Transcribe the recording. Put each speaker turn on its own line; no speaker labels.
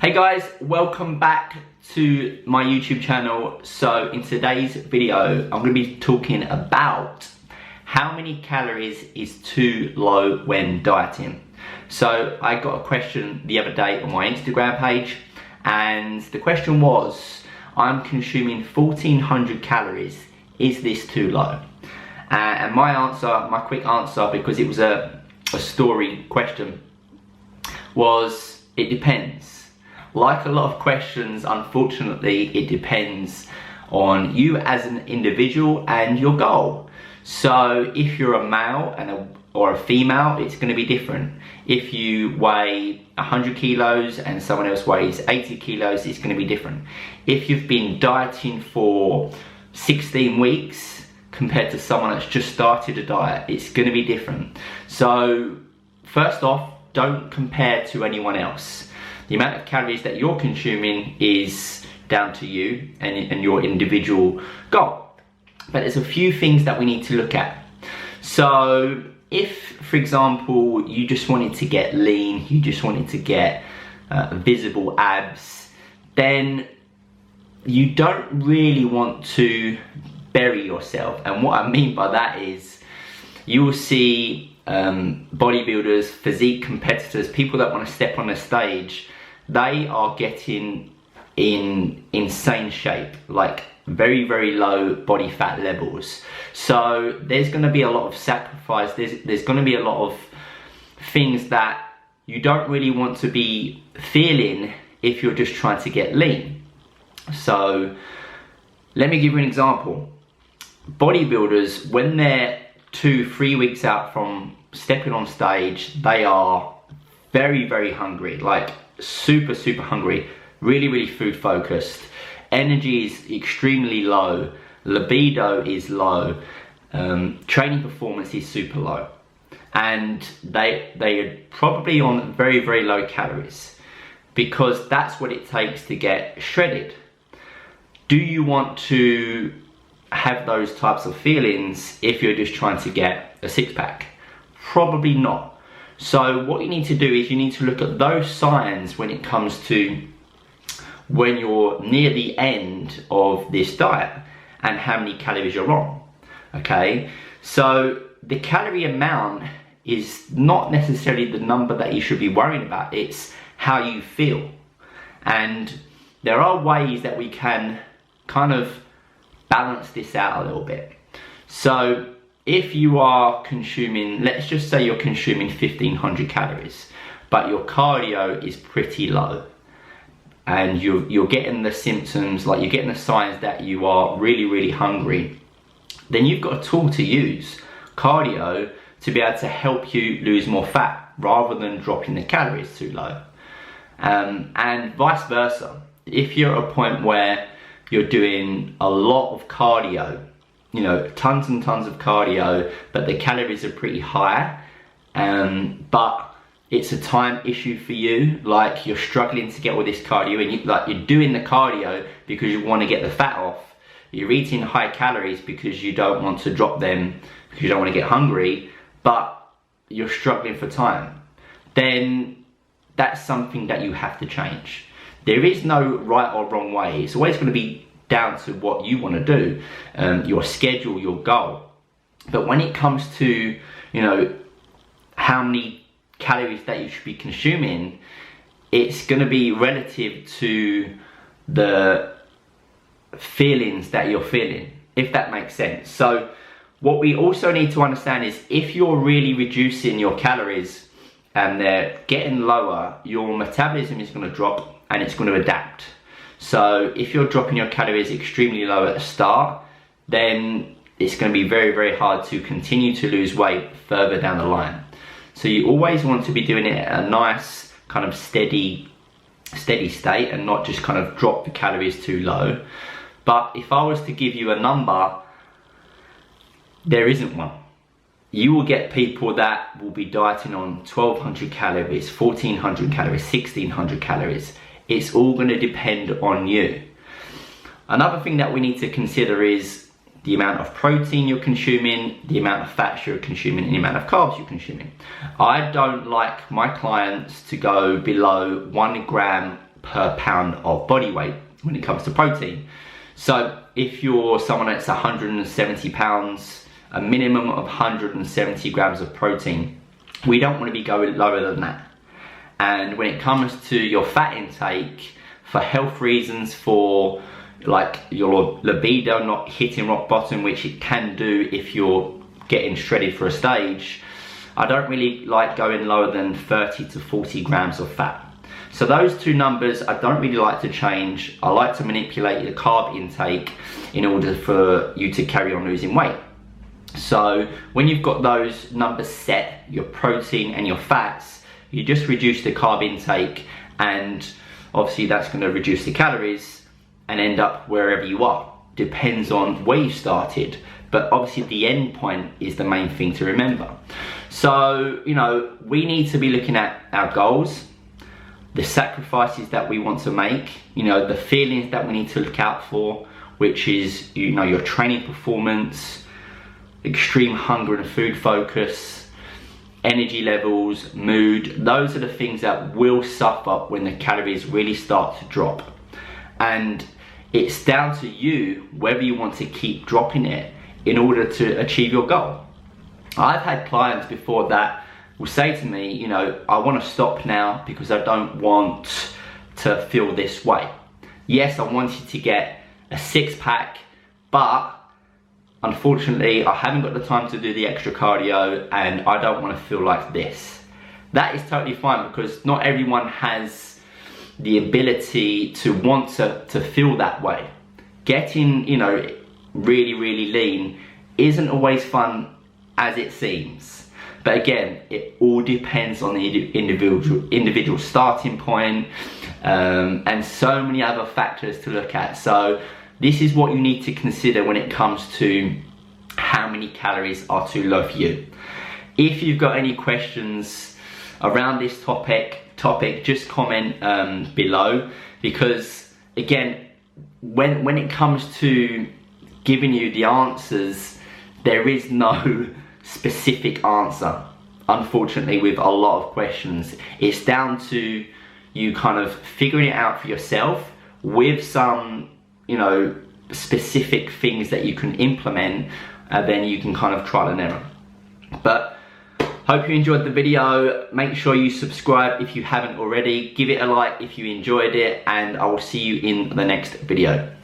Hey guys, welcome back to my YouTube channel. So in today's video, I'm going to be talking about how many calories is too low when dieting. So I got a question the other day on my Instagram page, and the question was, I'm consuming 1400 calories, is this too low? And my quick answer, because it was a story question, was it depends. Like a lot of questions, unfortunately, it depends on you as an individual and your goal. So if you're a male or a female, it's going to be different. If you weigh 100 kilos and someone else weighs 80 kilos, it's going to be different. If you've been dieting for 16 weeks compared to someone that's just started a diet, it's going to be different. So first off, don't compare to anyone else. The amount of calories that you're consuming is down to you and your individual goal. But there's a few things that we need to look at. So if, for example, you just wanted to get lean, you just wanted to get visible abs, then you don't really want to bury yourself. And what I mean by that is you will see bodybuilders, physique competitors, people that want to step on the stage, they are getting in insane shape, like very, very low body fat levels. So there's going to be a lot of sacrifice, there's going to be a lot of things that you don't really want to be feeling if you're just trying to get lean. So let me give you an example. Bodybuilders, when they're 2-3 weeks out from stepping on stage, they are very, very hungry, like super hungry, really food focused. Energy is extremely low, libido is low, training performance is super low, and they are probably on very low calories, because that's what it takes to get shredded. Do you want to have those types of feelings if you're just trying to get a six-pack? Probably not. So what you need to do is you need to look at those signs when it comes to when you're near the end of this diet and how many calories you're on. Okay, so the calorie amount is not necessarily the number that you should be worrying about, it's how you feel. And there are ways that we can kind of balance this out a little bit. So if you are consuming, let's just say you're consuming 1500 calories, but your cardio is pretty low, and you're getting the symptoms, like you're getting the signs that you are really hungry, then you've got a tool to use, cardio, to be able to help you lose more fat rather than dropping the calories too low. And vice versa. If you're at a point where you're doing a lot of cardio, you know, tons and tons of cardio, but the calories are pretty high, but it's a time issue for you, like you're struggling to get all this cardio, and you're doing the cardio because you want to get the fat off, you're eating high calories because you don't want to drop them, because you don't want to get hungry, but you're struggling for time, then that's something that you have to change. There is no right or wrong way. It's always going to be down to what you want to do, your schedule, your goal. But when it comes to, you know, how many calories that you should be consuming, it's going to be relative to the feelings that you're feeling, if that makes sense. So what we also need to understand is, if you're really reducing your calories and they're getting lower, your metabolism is going to drop and it's going to adapt. So if you're dropping your calories extremely low at the start, then it's going to be very hard to continue to lose weight further down the line. So you always want to be doing it at a nice kind of steady state, and not just kind of drop the calories too low. But if I was to give you a number, there isn't one. You will get people that will be dieting on 1200 calories, 1400 calories, 1600 calories. It's all going to depend on you. Another thing that we need to consider is the amount of protein you're consuming, the amount of fats you're consuming, and the amount of carbs you're consuming. I don't like my clients to go below 1 gram per pound of body weight when it comes to protein. So if you're someone that's 170 pounds, a minimum of 170 grams of protein, we don't want to be going lower than that. And when it comes to your fat intake, for health reasons, for like your libido not hitting rock bottom, which it can do if you're getting shredded for a stage, I don't really like going lower than 30 to 40 grams of fat. So those two numbers I don't really like to change. I like to manipulate your carb intake in order for you to carry on losing weight. So when you've got those numbers set, your protein and your fats, you just reduce the carb intake, and obviously that's going to reduce the calories and end up wherever you are. Depends on where you started, but obviously the end point is the main thing to remember. So, you know, we need to be looking at our goals, the sacrifices that we want to make, you know, the feelings that we need to look out for, which is, you know, your training performance, extreme hunger and food focus, energy levels, mood. Those are the things that will suffer when the calories really start to drop. And it's down to you whether you want to keep dropping it in order to achieve your goal. I've had clients before that will say to me, you know, I want to stop now because I don't want to feel this way. Yes, I wanted to get a six-pack, but unfortunately I haven't got the time to do the extra cardio and I don't want to feel like this. That is totally fine, because not everyone has the ability to want to feel that way. Getting, you know, really lean isn't always fun as it seems. But again, it all depends on the individual starting point, and so many other factors to look at. So this is what you need to consider when it comes to how many calories are too low for you. If you've got any questions around this topic, just comment below, because again, when it comes to giving you the answers, there is no specific answer, unfortunately, with a lot of questions. It's down to you kind of figuring it out for yourself with some, you know, specific things that you can implement, and then you can kind of trial and error. But hope you enjoyed the video. Make sure you subscribe if you haven't already. Give it a like if you enjoyed it, and I will see you in the next video.